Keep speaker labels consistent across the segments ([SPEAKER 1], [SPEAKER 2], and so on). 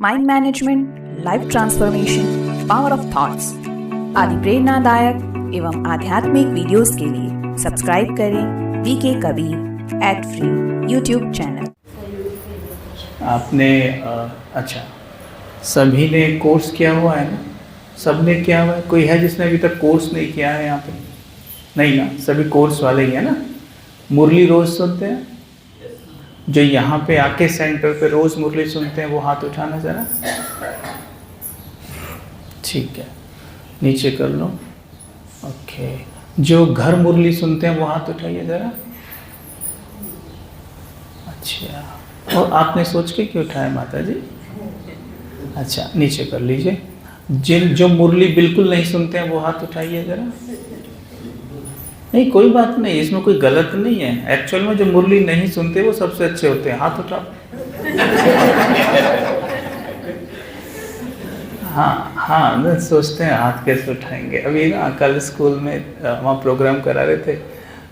[SPEAKER 1] Mind management, life transformation, power of thoughts आदि प्रेरणादायक एवं आध्यात्मिक वीडियोस के लिए सब्सक्राइब करें VK Kabir @free YouTube channel.
[SPEAKER 2] आपने अच्छा, सभी ने कोर्स किया हुआ है ना? सब ने किया हुआ है? कोई है जिसने अभी तक कोर्स नहीं किया है यहाँ पे? नहीं ना, सभी कोर्स वाले ही है ना? मुरली रोज सुनते हैं? जो यहाँ पे आके सेंटर पे रोज मुरली सुनते हैं वो हाथ उठाना जरा। ठीक है, नीचे कर लो। ओके, जो घर मुरली सुनते हैं वो हाथ उठाइए जरा। अच्छा, और आपने सोच के क्यों उठाया माता जी? अच्छा, नीचे कर लीजिए। जो मुरली बिल्कुल नहीं सुनते हैं वो हाथ उठाइए जरा। नहीं, कोई बात नहीं, इसमें कोई गलत नहीं है। एक्चुअल में जो मुरली नहीं सुनते वो सबसे अच्छे होते हैं, हाथ उठाओ। हाँ, मैं सोचते हैं हाथ कैसे उठाएंगे। अभी ना कल स्कूल में वहाँ प्रोग्राम करा रहे थे,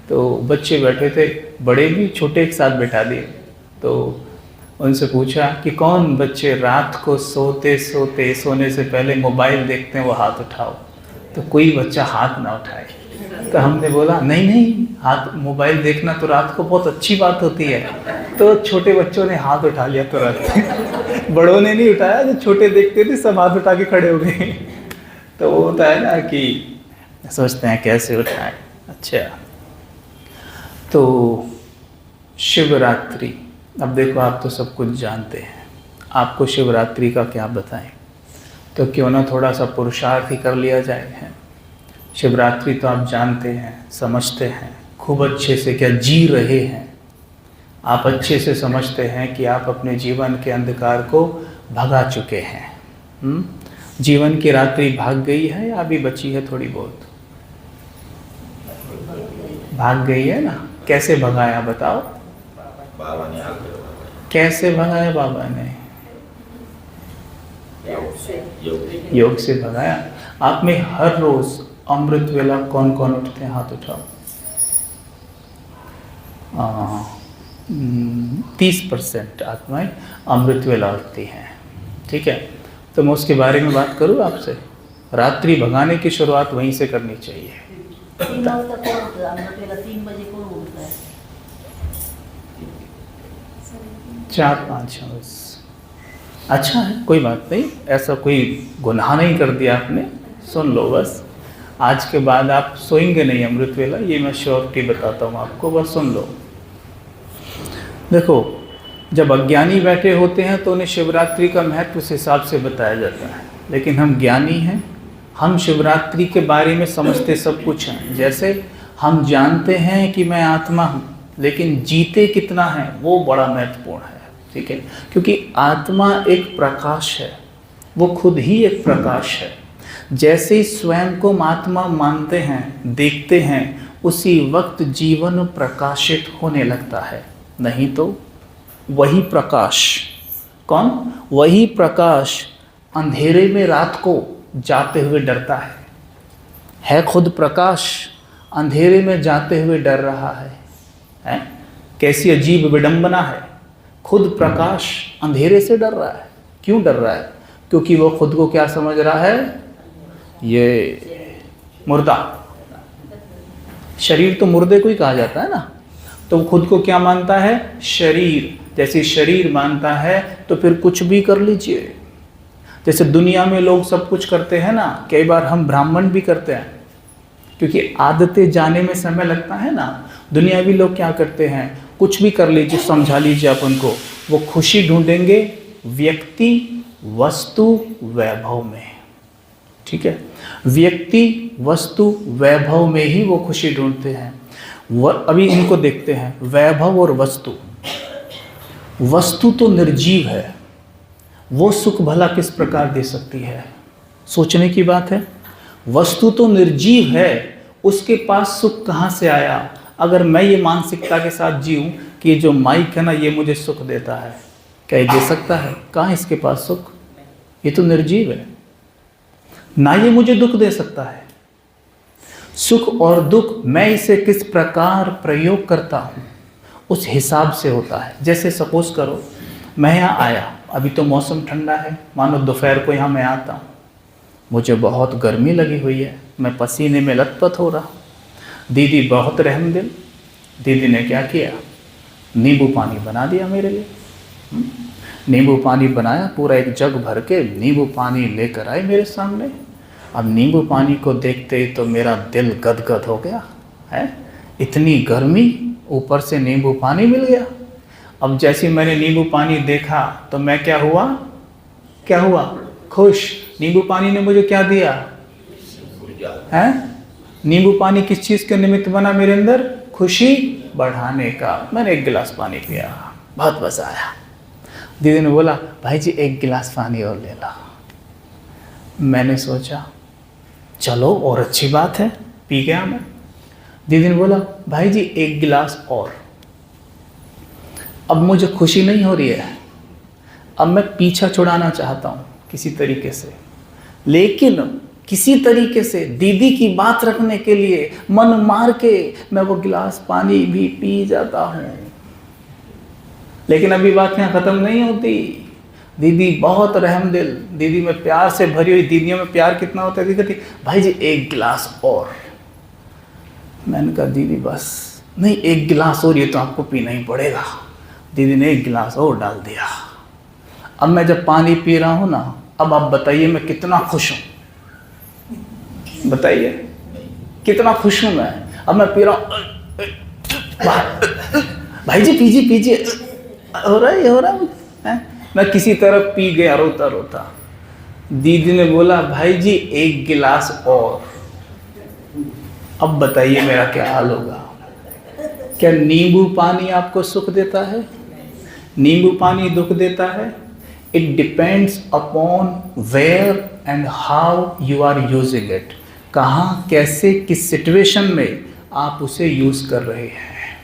[SPEAKER 2] तो बच्चे बैठे थे, बड़े भी छोटे एक साथ बैठा दिए। तो उनसे पूछा कि कौन बच्चे रात को सोने से पहले मोबाइल देखते हैं, वो हाथ उठाओ। तो कोई बच्चा हाथ ना उठाए। तो हमने बोला नहीं, हाथ मोबाइल देखना तो रात को बहुत अच्छी बात होती है। तो छोटे बच्चों ने हाथ उठा लिया तुरंत। बड़ों ने नहीं उठाया, जो छोटे देखते थे सब हाथ उठा के खड़े हो गए। तो वो होता है ना कि सोचते हैं कैसे उठाएं। अच्छा, तो शिवरात्रि, अब देखो आप तो सब कुछ जानते हैं, आपको शिवरात्रि का क्या बताएं? तो क्यों ना थोड़ा सा पुरुषार्थ ही कर लिया जाए। है शिवरात्रि तो आप जानते हैं, समझते हैं खूब अच्छे से, क्या जी रहे हैं आप, अच्छे से समझते हैं कि आप अपने जीवन के अंधकार को भगा चुके हैं। जीवन की रात्रि भाग गई है या अभी बची है थोड़ी बहुत? भाग गई है ना? कैसे भगाया बताओ?
[SPEAKER 3] बाबा ने
[SPEAKER 2] कैसे भगाया बाबा ने? योग से भगाया। आप में हर रोज अमृत वेला कौन कौन उठते हैं? हाथ उठाओ। 30% आत्माएं अमृत वेला उठती हैं। ठीक है, तो मैं उसके बारे में बात करूँ आपसे। रात्रि भगाने की शुरुआत वहीं से करनी चाहिए। 4-5 बस। अच्छा है, कोई बात नहीं, ऐसा कोई गुनाह नहीं कर दिया आपने। सुन लो बस, आज के बाद आप सोएंगे नहीं अमृत वेला, ये मैं श्योरिटी बताता हूँ आपको, बस सुन लो। देखो, जब अज्ञानी बैठे होते हैं तो उन्हें शिवरात्रि का महत्व उस हिसाब से बताया जाता है, लेकिन हम ज्ञानी हैं, हम शिवरात्रि के बारे में समझते सब कुछ हैं। जैसे हम जानते हैं कि मैं आत्मा हूँ, लेकिन जीते कितना है वो बड़ा महत्वपूर्ण है। ठीक है, क्योंकि आत्मा एक प्रकाश है, वो खुद ही एक प्रकाश है। जैसे ही स्वयं को आत्मा मानते हैं, देखते हैं, उसी वक्त जीवन प्रकाशित होने लगता है। नहीं तो वही प्रकाश, कौन? वही प्रकाश अंधेरे में रात को जाते हुए डरता है खुद प्रकाश, अंधेरे में जाते हुए डर रहा है? कैसी अजीब विडंबना है। खुद प्रकाश अंधेरे से डर रहा है। क्यों डर रहा है? क्योंकि वो खुद को क्या समझ रहा है? ये मुर्दा। शरीर तो मुर्दे को ही कहा जाता है ना। तो खुद को क्या मानता है? शरीर। जैसे शरीर मानता है तो फिर कुछ भी कर लीजिए। जैसे दुनिया में लोग सब कुछ करते हैं ना, कई बार हम ब्राह्मण भी करते हैं, क्योंकि आदतें जाने में समय लगता है ना। दुनियावी लोग क्या करते हैं? कुछ भी कर लीजिए, समझा लीजिए आप उनको, वो खुशी ढूंढेंगे व्यक्ति, वस्तु, वैभव में। ठीक है, व्यक्ति, वस्तु, वैभव में ही वो खुशी ढूंढते हैं। अभी इनको देखते हैं, वैभव और वस्तु। वस्तु तो निर्जीव है, वो सुख भला किस प्रकार दे सकती है? सोचने की बात है। वस्तु तो निर्जीव है, उसके पास सुख कहाँ से आया? अगर मैं ये मानसिकता के साथ जीऊँ कि जो माइक है ना ये मुझे सुख देता है, क्या ये दे सकता है? कहाँ इसके पास सुख? ये तो निर्जीव है ना, ये मुझे दुख दे सकता है। सुख और दुख मैं इसे किस प्रकार प्रयोग करता हूँ उस हिसाब से होता है। जैसे सपोज करो मैं यहाँ आया अभी तो मौसम ठंडा है, मानो दोपहर को यहाँ मैं आता हूँ, मुझे बहुत गर्मी लगी हुई है, मैं पसीने में लथपथ हो रहा। दीदी बहुत रहमदिल, दीदी ने क्या किया, नींबू पानी बना दिया मेरे लिए। नींबू पानी बनाया, पूरा एक जग भर के नींबू पानी लेकर आए मेरे सामने। अब नींबू पानी को देखते ही तो मेरा दिल गदगद हो गया है, इतनी गर्मी, ऊपर से नींबू पानी मिल गया। अब जैसे मैंने नींबू पानी देखा तो मैं क्या हुआ, खुश। नींबू पानी ने मुझे क्या दिया है, नींबू पानी किस चीज़ के निमित्त बना मेरे अंदर, खुशी बढ़ाने का। मैंने एक गिलास पानी पिया, बहुत मज़ा आया। दीदी ने बोला भाई जी एक गिलास पानी और ले ला। मैंने सोचा चलो और अच्छी बात है, पी गया मैं। दीदी ने बोला भाई जी एक गिलास और। अब मुझे खुशी नहीं हो रही है, अब मैं पीछा छुड़ाना चाहता हूँ किसी तरीके से, लेकिन किसी तरीके से दीदी की बात रखने के लिए मन मार के मैं वो गिलास पानी भी पी जाता हूँ। लेकिन अभी बात यहाँ ख़त्म नहीं होती। दीदी बहुत रहमदिल, दीदी में प्यार से भरी हुई, दीदियों में प्यार कितना होता है, दीदी कहती भाई जी एक गिलास और। मैंने कहा दीदी बस नहीं, एक गिलास और, ये तो आपको पीना ही पड़ेगा। दीदी ने एक गिलास और डाल दिया। अब मैं जब पानी पी रहा हूँ ना, अब आप बताइए मैं कितना खुश हूँ, बताइए कितना खुश हूँ मैं। अब मैं पी रहा हूँ, भाई जी पीजिए, हो रहा है। मैं किसी तरह पी गया रोता रोता। दीदी ने बोला भाई जी एक गिलास और। अब बताइए मेरा क्या हाल होगा। क्या नींबू पानी आपको सुख देता है, नींबू पानी दुख देता है? It depends upon where and how you are using it. कहाँ, कैसे, किस सिचुएशन में आप उसे यूज़ कर रहे हैं,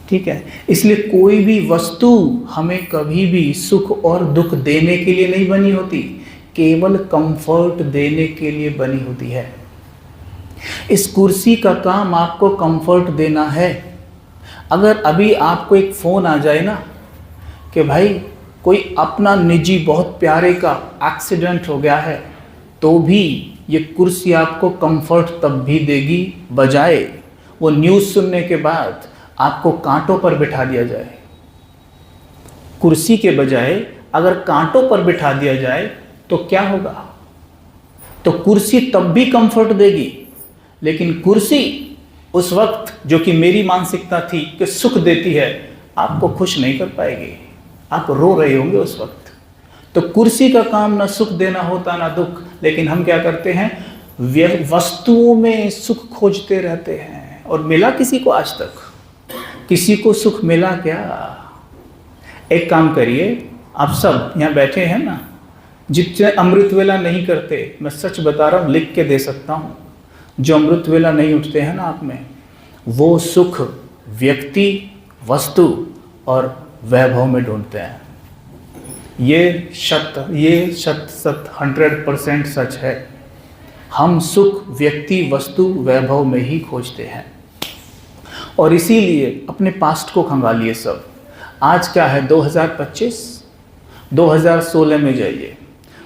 [SPEAKER 2] ठीक है। इसलिए कोई भी वस्तु हमें कभी भी सुख और दुख देने के लिए नहीं बनी होती, केवल कंफर्ट देने के लिए बनी होती है। इस कुर्सी का काम आपको कंफर्ट देना है। अगर अभी आपको एक फ़ोन आ जाए ना कि भाई कोई अपना निजी बहुत प्यारे का एक्सीडेंट हो गया है, तो भी ये कुर्सी आपको कंफर्ट तब भी देगी, बजाय वो न्यूज़ सुनने के बाद आपको कांटों पर बिठा दिया जाए। कुर्सी के बजाय अगर कांटों पर बिठा दिया जाए तो क्या होगा? तो कुर्सी तब भी कंफर्ट देगी, लेकिन कुर्सी उस वक्त, जो कि मेरी मानसिकता थी कि सुख देती है, आपको खुश नहीं कर पाएगी। आप रो रहे होंगे उस वक्त। तो कुर्सी का काम ना सुख देना होता ना दुख, लेकिन हम क्या करते हैं, वस्तुओं में सुख खोजते रहते हैं। और मिला किसी को आज तक? किसी को सुख मिला क्या? एक काम करिए, आप सब यहाँ बैठे हैं ना, जितने अमृत वेला नहीं करते, मैं सच बता रहा हूँ, लिख के दे सकता हूँ, जो अमृत वेला नहीं उठते हैं ना आप में, वो सुख व्यक्ति, वस्तु और वैभव में ढूंढते हैं। ये शत 100% सच है। हम सुख व्यक्ति, वस्तु, वैभव में ही खोजते हैं। और इसीलिए अपने पास्ट को खंगालिए सब। आज क्या है, 2025, 2016 में जाइए।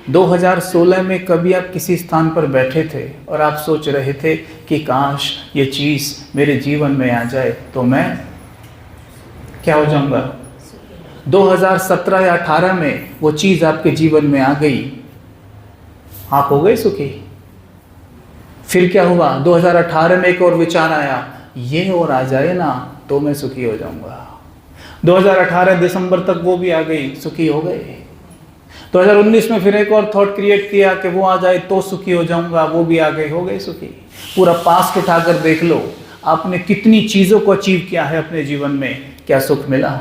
[SPEAKER 2] 2016 में कभी आप किसी स्थान पर बैठे थे और आप सोच रहे थे कि काश ये चीज़ मेरे जीवन में आ जाए तो मैं क्या हो जाऊंगा। 2017 या 18 में वो चीज़ आपके जीवन में आ गई, आप हो गए सुखी। फिर क्या हुआ, 2018 में एक और विचार आया, ये और आ जाए ना तो मैं सुखी हो जाऊंगा। 2018 दिसंबर तक वो भी आ गई, सुखी हो गए। 2019 में फिर एक और थॉट क्रिएट किया कि वो आ जाए तो सुखी हो जाऊंगा, वो भी आ गए, हो गए सुखी। पूरा पास्ट उठाकर देख लो, आपने कितनी चीज़ों को अचीव किया है अपने जीवन में, क्या सुख मिला?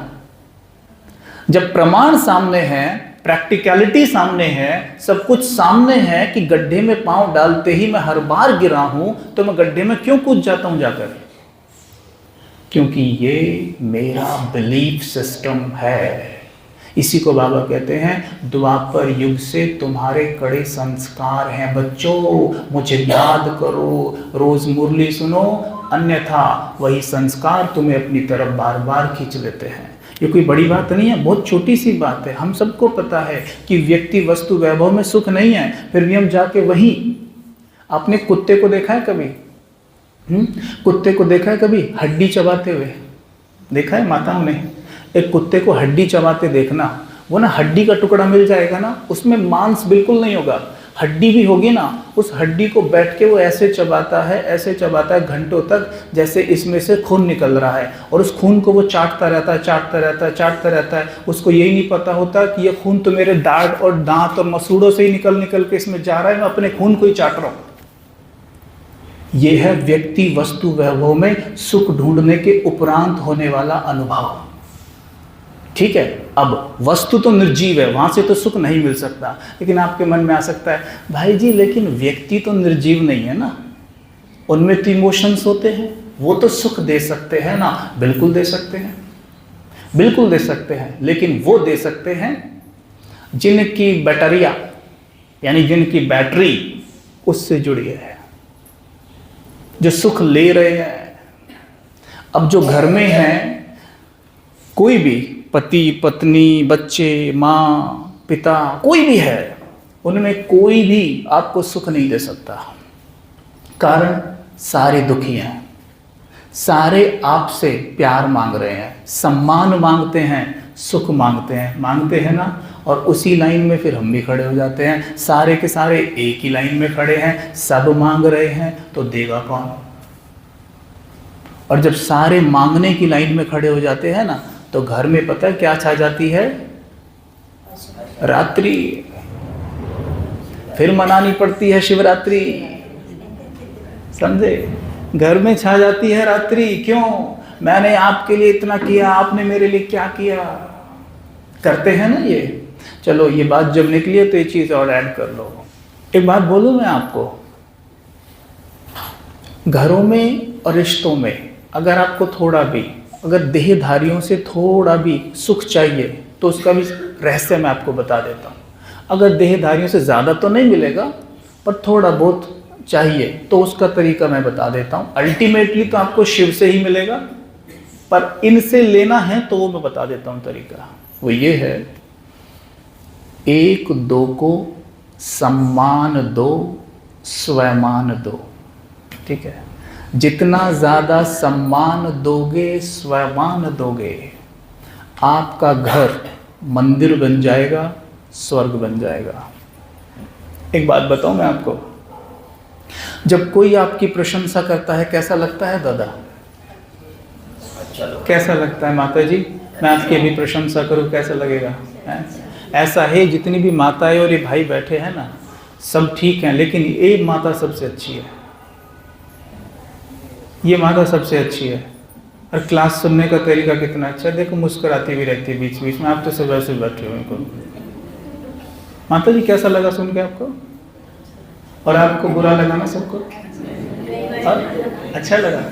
[SPEAKER 2] जब प्रमाण सामने है, प्रैक्टिकलिटी सामने है, सब कुछ सामने है कि गड्ढे में पांव डालते ही मैं हर बार गिरा हूं, तो मैं गड्ढे में क्यों कूद जाता हूं जाकर? क्योंकि ये मेरा बिलीफ सिस्टम है। इसी को बाबा कहते हैं, द्वापर युग से तुम्हारे कड़े संस्कार हैं बच्चों, मुझे याद करो, रोज मुरली सुनो, अन्यथा वही संस्कार तुम्हें अपनी तरफ बार बार खींच लेते हैं। ये कोई बड़ी बात नहीं है, बहुत छोटी सी बात है। हम सबको पता है कि व्यक्ति वस्तु वैभव में सुख नहीं है, फिर भी हम जाके वही। आपने कुत्ते को देखा है कभी? कुत्ते को देखा है कभी हड्डी चबाते हुए? देखा है माताओं ने? एक कुत्ते को हड्डी चबाते देखना, वो ना हड्डी का टुकड़ा मिल जाएगा ना, उसमें मांस बिल्कुल नहीं होगा, हड्डी भी होगी ना, उस हड्डी को बैठ के वो ऐसे चबाता है, ऐसे चबाता है घंटों तक, जैसे इसमें से खून निकल रहा है। और उस खून को वो चाटता रहता है, चाटता रहता है, चाटता रहता है। उसको यही नहीं पता होता कि ये खून तो मेरे दाढ़ और दांत और मसूड़ों से ही निकल निकल के इसमें जा रहा है, मैं अपने खून को ही चाट रहा हूँ। ये है व्यक्ति वस्तु वैभव में सुख ढूंढने के उपरांत होने वाला अनुभव। ठीक है, अब वस्तु तो निर्जीव है, वहां से तो सुख नहीं मिल सकता। लेकिन आपके मन में आ सकता है, भाई जी लेकिन व्यक्ति तो निर्जीव नहीं है ना, उनमें तो इमोशंस होते हैं, वो तो सुख दे सकते हैं ना। बिल्कुल दे सकते हैं, बिल्कुल दे सकते हैं, लेकिन वो दे सकते हैं जिनकी बैटरिया यानी जिनकी बैटरी उससे जुड़ी है, जो सुख ले रहे हैं। अब जो घर में हैं, कोई भी पति पत्नी बच्चे माँ पिता कोई भी है, उनमें कोई भी आपको सुख नहीं दे सकता। कारण सारे दुखी हैं, सारे आपसे प्यार मांग रहे हैं, सम्मान मांगते हैं, सुख मांगते हैं ना। और उसी लाइन में फिर हम भी खड़े हो जाते हैं। सारे के सारे एक ही लाइन में खड़े हैं, सब मांग रहे हैं, तो देगा कौन? और जब सारे मांगने की लाइन में खड़े हो जाते हैं ना, तो घर में पता है क्या छा जाती है? रात्रि। फिर मनानी पड़ती है शिवरात्रि, समझे? घर में छा जाती है रात्रि। क्यों? मैंने आपके लिए इतना किया, आपने मेरे लिए क्या किया? करते हैं ना ये। चलो ये बात जब निकली है तो ये चीज और ऐड कर लो। एक बात बोलूं मैं आपको, घरों में और रिश्तों में अगर आपको थोड़ा भी, अगर देहधारियों से थोड़ा भी सुख चाहिए तो उसका भी रहस्य मैं आपको बता देता हूँ। अगर देहधारियों से ज़्यादा तो नहीं मिलेगा, पर थोड़ा बहुत चाहिए तो उसका तरीका मैं बता देता हूँ। अल्टीमेटली तो आपको शिव से ही मिलेगा, पर इनसे लेना है तो वो मैं बता देता हूँ तरीका। वो ये है, एक दो को सम्मान दो, स्वमान दो। ठीक है, जितना ज़्यादा सम्मान दोगे, स्वमान दोगे, आपका घर मंदिर बन जाएगा, स्वर्ग बन जाएगा। एक बात बताऊं मैं आपको, जब कोई आपकी प्रशंसा करता है कैसा लगता है दादा? कैसा लगता है माता जी? मैं आपकी भी प्रशंसा करूं कैसा लगेगा? ऐसा है, जितनी भी माताएं और ये भाई बैठे हैं ना, सब ठीक हैं, लेकिन एक माता सबसे अच्छी है। ये माता सबसे अच्छी है। और क्लास सुनने का तरीका कितना अच्छा है, देखो मुस्कुराती भी रहती है बीच बीच में। आप तो सुबह से बैठे हो इनको। माता जी कैसा लगा सुन के आपको? और आपको बुरा लगा ना सबको? और अच्छा लगा?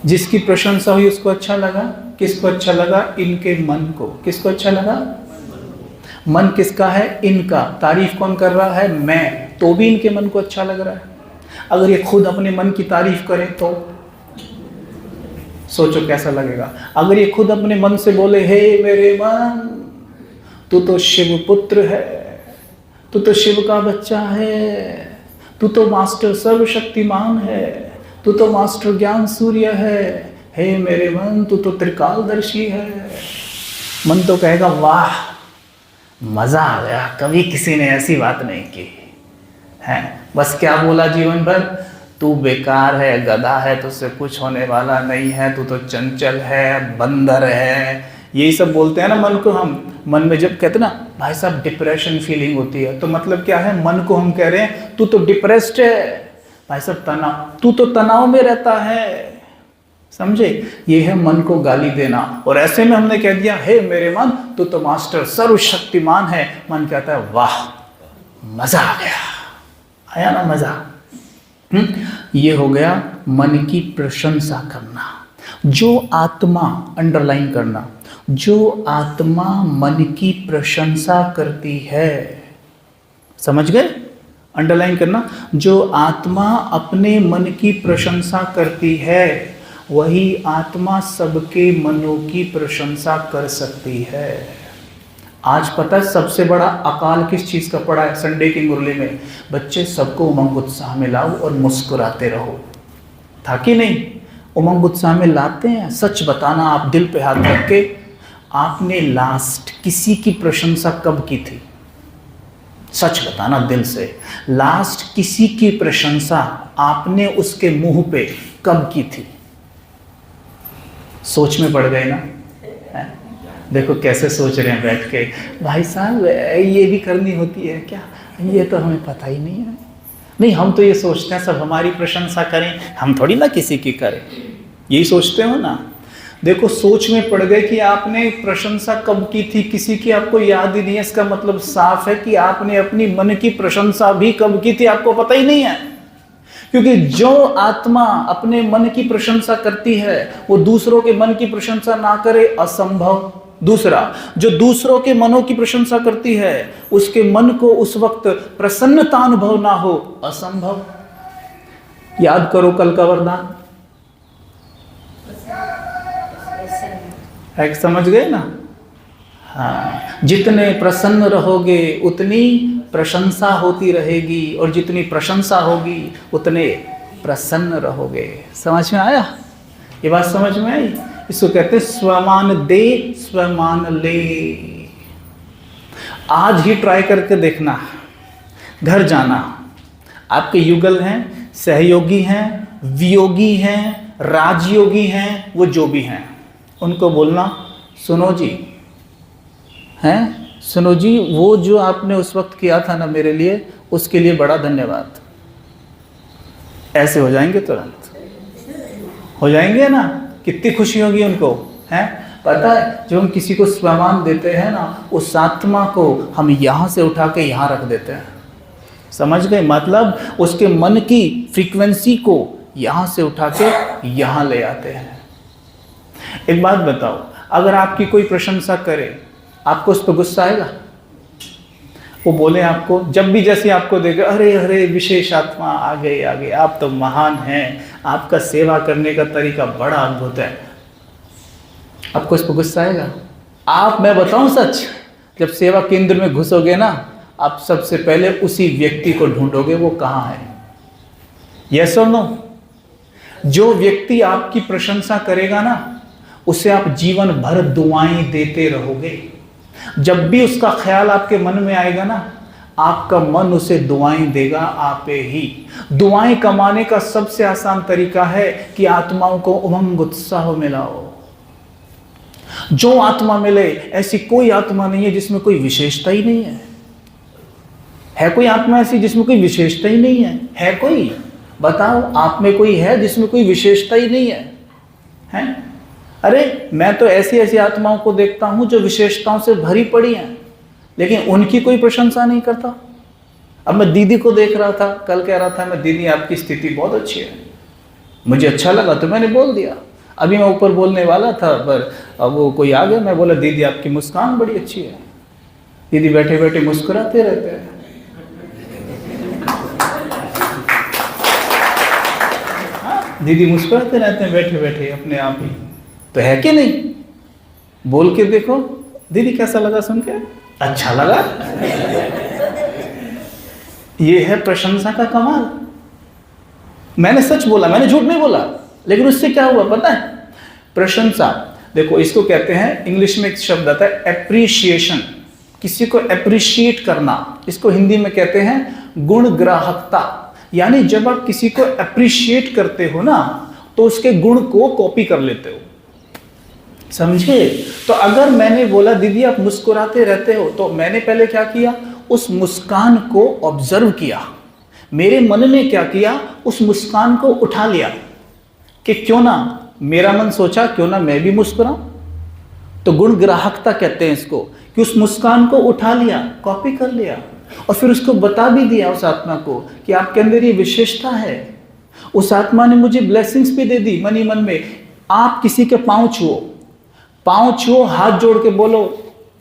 [SPEAKER 2] जिसकी प्रशंसा हुई उसको अच्छा लगा। किसको अच्छा लगा? इनके मन को। किसको अच्छा लगा? मन किसका है? इनका। तारीफ कौन कर रहा है? मैं। तो भी इनके मन को अच्छा लग रहा है। अगर ये खुद अपने मन की तारीफ करें तो सोचो कैसा लगेगा। अगर ये खुद अपने मन से बोले, हे मेरे मन, तू तो शिव पुत्र है, तू तो शिव का बच्चा है, तू तो मास्टर सर्वशक्तिमान है, तू तो मास्टर ज्ञान सूर्य है, हे मेरे मन तू तो त्रिकालदर्शी है। मन तो कहेगा वाह मजा आ गया, कभी किसी ने ऐसी बात नहीं की है। बस क्या बोला जीवन भर? तू बेकार है, गधा है, तुझसे कुछ होने वाला नहीं है, तू तो चंचल है, बंदर है। यही सब बोलते हैं ना मन को हम। मन में जब कहते ना भाई साहब डिप्रेशन फीलिंग होती है, तो मतलब क्या है? मन को हम कह रहे हैं तू तो डिप्रेस्ड है भाई साहब, तनाव, तू तो तनाव में रहता है। समझे? ये है मन को गाली देना। और ऐसे में हमने कह दिया, हे मेरे मन तू तो मास्टर सर्वशक्तिमान है। मन कहता है वाह मजा आ गया, आया ना मजा। ये हो गया मन की प्रशंसा करना। जो आत्मा, अंडरलाइन करना, जो आत्मा मन की प्रशंसा करती है, समझ गए? अंडरलाइन करना। जो आत्मा अपने मन की प्रशंसा करती है वही आत्मा सबके मनों की प्रशंसा कर सकती है। आज पता है सबसे बड़ा अकाल किस चीज का पड़ा है? संडे की मुरली में बच्चे सबको उमंग उत्साह में लाओ और मुस्कुराते रहो, था कि नहीं? उमंग उत्साह में लाते हैं। सच बताना, आप दिल पे हाथ रख के, आपने लास्ट किसी की प्रशंसा कब की थी? सच बताना दिल से, लास्ट किसी की प्रशंसा आपने उसके मुंह पे कब की थी? सोच में पड़ गए ना? देखो कैसे सोच रहे हैं बैठ के, भाई साहब ये भी करनी होती है क्या? ये तो हमें पता ही नहीं है। नहीं, हम तो ये सोचते हैं सब हमारी प्रशंसा करें, हम थोड़ी ना किसी की करें, यही सोचते हो ना। देखो सोच में पड़ गए कि आपने प्रशंसा कब की थी किसी की, आपको याद ही नहीं है। इसका मतलब साफ है कि आपने अपनी मन की प्रशंसा भी कब की थी, आपको पता ही नहीं है। क्योंकि जो आत्मा अपने मन की प्रशंसा करती है वो दूसरों के मन की प्रशंसा ना करे, असंभव। दूसरा, जो दूसरों के मनों की प्रशंसा करती है उसके मन को उस वक्त प्रसन्नता अनुभव ना हो, असंभव। याद करो कल का वरदान है, समझ गए ना? हाँ, जितने प्रसन्न रहोगे उतनी प्रशंसा होती रहेगी, और जितनी प्रशंसा होगी उतने प्रसन्न रहोगे। समझ में आया? ये बात समझ में आई? इसको कहते हैं स्वमान दे स्वमान ले। आज ही ट्राई करके देखना, घर जाना, आपके युगल हैं, सहयोगी हैं, वियोगी हैं, राजयोगी हैं, वो जो भी हैं, उनको बोलना, सुनो जी, हैं, सुनो जी, वो जो आपने उस वक्त किया था ना मेरे लिए, उसके लिए बड़ा धन्यवाद। ऐसे हो जाएंगे, तुरंत हो जाएंगे ना। कितनी खुशी होगी उनको, हैं? पता है, जो हम किसी को स्वमान देते हैं ना, उस आत्मा को हम यहाँ से उठा के यहाँ रख देते हैं। समझ गए? मतलब उसके मन की फ्रीक्वेंसी को यहाँ से उठा के यहाँ ले आते हैं। एक बात बताओ, अगर आपकी कोई प्रशंसा करे, आपको उस पर गुस्सा आएगा? वो बोले आपको, जब भी जैसे आपको देखे, अरे अरे विशेष आत्मा आ गए, आप तो महान हैं, आपका सेवा करने का तरीका बड़ा अद्भुत है, आपको इस पर गुस्सा आएगा? आप, मैं बताऊं सच, जब सेवा केंद्र में घुसोगे ना, आप सबसे पहले उसी व्यक्ति को ढूंढोगे, वो कहाँ है। यस और नो? जो व्यक्ति आपकी प्रशंसा करेगा ना, उसे आप जीवन भर दुआएं देते रहोगे। जब भी उसका ख्याल आपके मन में आएगा ना, आपका मन उसे दुआएं देगा आपे ही। दुआएं कमाने का सबसे आसान तरीका है कि आत्माओं को उमंग उत्साह में लाओ। जो आत्मा मिले, ऐसी कोई आत्मा नहीं है जिसमें कोई विशेषता ही नहीं है। है कोई आत्मा ऐसी जिसमें कोई विशेषता ही नहीं है? है कोई? बताओ, आप में कोई है जिसमें कोई विशेषता ही नहीं है? हैं? अरे मैं तो ऐसी ऐसी आत्माओं को देखता हूं जो विशेषताओं से भरी पड़ी हैं, लेकिन उनकी कोई प्रशंसा नहीं करता। अब मैं दीदी को देख रहा था, कल कह रहा था मैं, दीदी आपकी स्थिति बहुत अच्छी है, मुझे अच्छा लगा तो मैंने बोल दिया। अभी मैं ऊपर बोलने वाला था, पर अब वो कोई आ गया, मैं बोला दीदी आपकी मुस्कान बड़ी अच्छी है। दीदी बैठे बैठे मुस्कुराते रहते हैं। दीदी मुस्कुराते रहते हैं बैठे बैठे अपने आप ही, तो है कि नहीं? बोल के देखो, दीदी कैसा लगा सुन के? अच्छा लगा? ये है प्रशंसा का कमाल। मैंने सच बोला, मैंने झूठ नहीं बोला। लेकिन उससे क्या हुआ पता है? प्रशंसा, देखो इसको कहते हैं, इंग्लिश में एक शब्द आता है एप्रिशिएशन, किसी को एप्रिशिएट करना। इसको हिंदी में कहते हैं गुण ग्राहकता। यानी जब आप किसी को एप्रिशिएट करते हो ना, तो उसके गुण को कॉपी कर लेते हो। समझे? तो अगर मैंने बोला दीदी आप मुस्कुराते रहते हो, तो मैंने पहले क्या किया? उस मुस्कान को ऑब्जर्व किया। मेरे मन ने क्या किया? उस मुस्कान को उठा लिया कि क्यों ना, मेरा मन सोचा क्यों ना मैं भी मुस्कुराऊं। तो गुण ग्राहकता कहते हैं इसको, कि उस मुस्कान को उठा लिया, कॉपी कर लिया, और फिर उसको बता भी दिया उस आत्मा को कि आपके अंदर ये विशेषता है। उस आत्मा ने मुझे ब्लेसिंग्स भी दे दी मन ही मन में। आप किसी के पांव छुओ, हाथ जोड़ के बोलो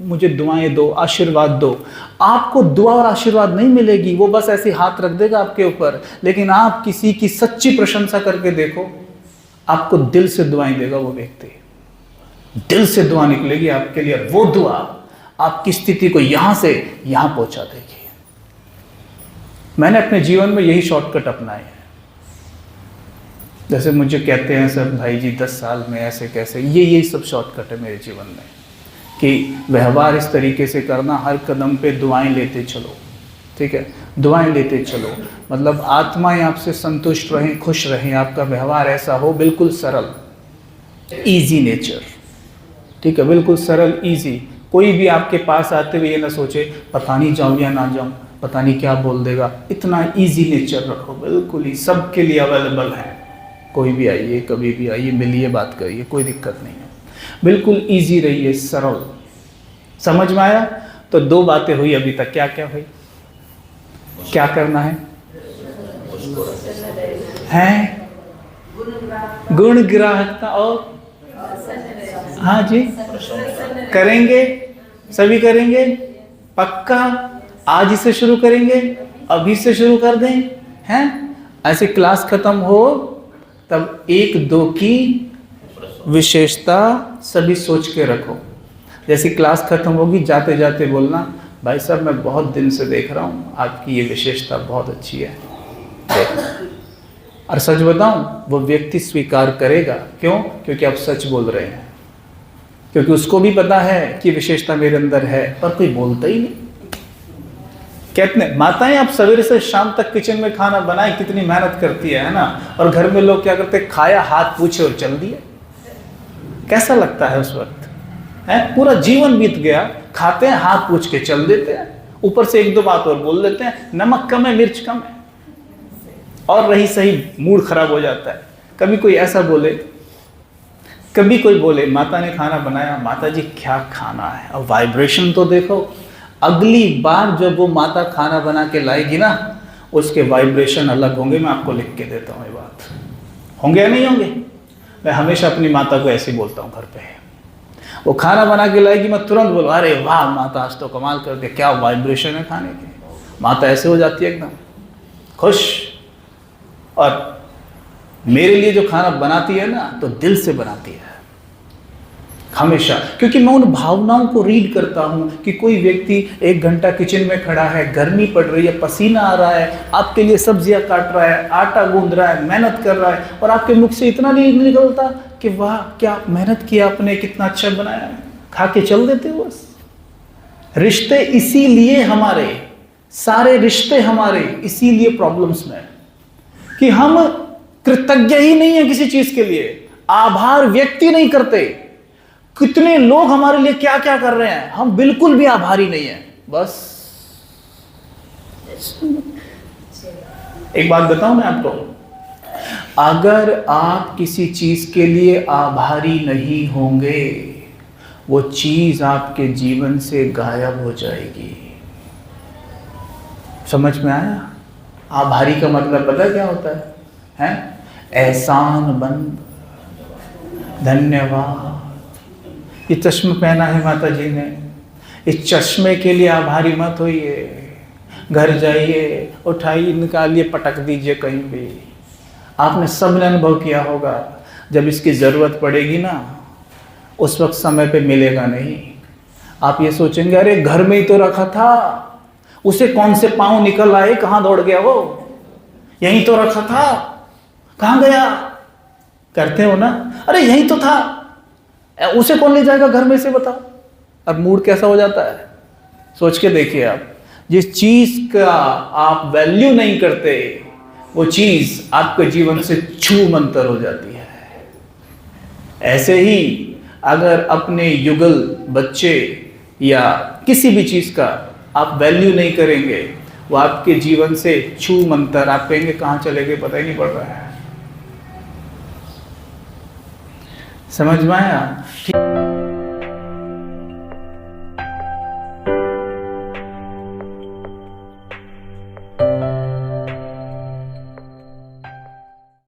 [SPEAKER 2] मुझे दुआएं दो, आशीर्वाद दो। आपको दुआ और आशीर्वाद नहीं मिलेगी, वो बस ऐसे हाथ रख देगा आपके ऊपर। लेकिन आप किसी की सच्ची प्रशंसा करके देखो, आपको दिल से दुआएं देगा वो व्यक्ति, दिल से दुआ निकलेगी आपके लिए, वो दुआ आपकी स्थिति को यहां से यहां पहुंचा देगी। मैंने अपने जीवन में यही शॉर्टकट अपनाए हैं। जैसे मुझे कहते हैं सब भाई जी 10 साल में ऐसे कैसे, यही सब शॉर्टकट है मेरे जीवन में कि व्यवहार इस तरीके से करना, हर कदम पे दुआएं लेते चलो, ठीक है, दुआएं लेते चलो, मतलब आत्माएं आपसे संतुष्ट रहें, खुश रहें, आपका व्यवहार ऐसा हो बिल्कुल सरल, इजी नेचर, ठीक है, बिल्कुल सरल इजी। कोई भी आपके पास आते हुए ये ना सोचे पता नहीं जाऊँ या ना जाऊँ, पता नहीं क्या बोल देगा, इतना इजी नेचर रखो, बिल्कुल ही सबके लिए अवेलेबल है, कोई भी आइए, कभी भी आइए, मिलिए, बात करिए, कोई दिक्कत नहीं है, बिल्कुल इजी रहिए, सरल। समझ में आया? तो 2 बातें हुई अभी तक, क्या क्या हुई, क्या करना है? गुण ग्राहकता और हाँ जी, करेंगे, सभी करेंगे, पक्का आज ही से शुरू करेंगे, अभी से शुरू कर दें, हैं? ऐसे क्लास खत्म हो तब 1-2 की विशेषता सभी सोच के रखो। जैसी क्लास खत्म होगी जाते जाते बोलना, भाई साहब मैं बहुत दिन से देख रहा हूँ आपकी ये विशेषता बहुत अच्छी है। और सच बताऊं, वो व्यक्ति स्वीकार करेगा, क्यों? क्योंकि आप सच बोल रहे हैं, क्योंकि उसको भी पता है कि विशेषता मेरे अंदर है, पर कोई बोलता ही नहीं। कहते हैं माताएं आप सवेरे से शाम तक किचन में खाना बनाए, कितनी मेहनत करती है ना, और घर में लोग क्या करते, खाया, हाथ पूछे और चल दिए। कैसा लगता है उस वक्त? है पूरा जीवन बीत गया, खाते हैं, हाथ पूछ के चल देते हैं, ऊपर से 1-2 बात और बोल देते हैं, नमक कम है, मिर्च कम है, और रही सही मूड खराब हो जाता है। कभी कोई ऐसा बोले, कभी कोई बोले माता ने खाना बनाया, माता जी क्या खाना है, अब वाइब्रेशन तो देखो। अगली बार जब वो माता खाना बना के लाएगी ना, उसके वाइब्रेशन अलग होंगे। मैं आपको लिख के देता हूँ ये बात, होंगे या नहीं होंगे? मैं हमेशा अपनी माता को ऐसे ही बोलता हूँ, घर पे वो खाना बना के लाएगी, मैं तुरंत बोलूँ अरे वाह माता आज तो कमाल कर दे, क्या वाइब्रेशन है खाने के। माता ऐसे हो जाती है एकदम खुश, और मेरे लिए जो खाना बनाती है ना, तो दिल से बनाती है हमेशा, क्योंकि मैं उन भावनाओं को रीड करता हूं कि कोई व्यक्ति 1 घंटा किचन में खड़ा है, गर्मी पड़ रही है, पसीना आ रहा है, आपके लिए सब्जियां काट रहा है, आटा गूंद रहा है, मेहनत कर रहा है, और आपके मुख से इतना नहीं निकलता कि वाह क्या मेहनत किया आपने, कितना अच्छा बनाया, खा के चल देते हो बस। रिश्ते इसीलिए हमारे, सारे रिश्ते हमारे इसीलिए प्रॉब्लम्स में, कि हम कृतज्ञ ही नहीं है किसी चीज के लिए, आभार व्यक्ति नहीं करते। कितने लोग हमारे लिए क्या क्या कर रहे हैं, हम बिल्कुल भी आभारी नहीं है। बस एक बात बताऊं मैं आपको, अगर आप किसी चीज के लिए आभारी नहीं होंगे, वो चीज आपके जीवन से गायब हो जाएगी। समझ में आया? आभारी का मतलब पता क्या होता है? एहसान बंद, धन्यवाद। ये चश्मा पहना है माता जी ने, इस चश्मे के लिए आभारी मत होइए, घर जाइए, उठाइए, निकालिए, पटक दीजिए कहीं भी। आपने सबने अनुभव किया होगा, जब इसकी ज़रूरत पड़ेगी ना, उस वक्त समय पे मिलेगा नहीं। आप ये सोचेंगे अरे घर में ही तो रखा था, उसे कौन से पाँव निकल आए, कहाँ दौड़ गया वो, यहीं तो रखा था, कहाँ गया, करते हो ना, अरे यहीं तो था, उसे कौन ले जाएगा घर में से, बताओ। अब मूड कैसा हो जाता है, सोच के देखिए आप। जिस चीज का आप वैल्यू नहीं करते, वो चीज आपके जीवन से छू मंतर हो जाती है। ऐसे ही अगर अपने युगल, बच्चे या किसी भी चीज का आप वैल्यू नहीं करेंगे, वो आपके जीवन से छू मंतर, आप कहेंगे कहाँ चले गए पता ही नहीं पड़ रहा है। समझ में आया?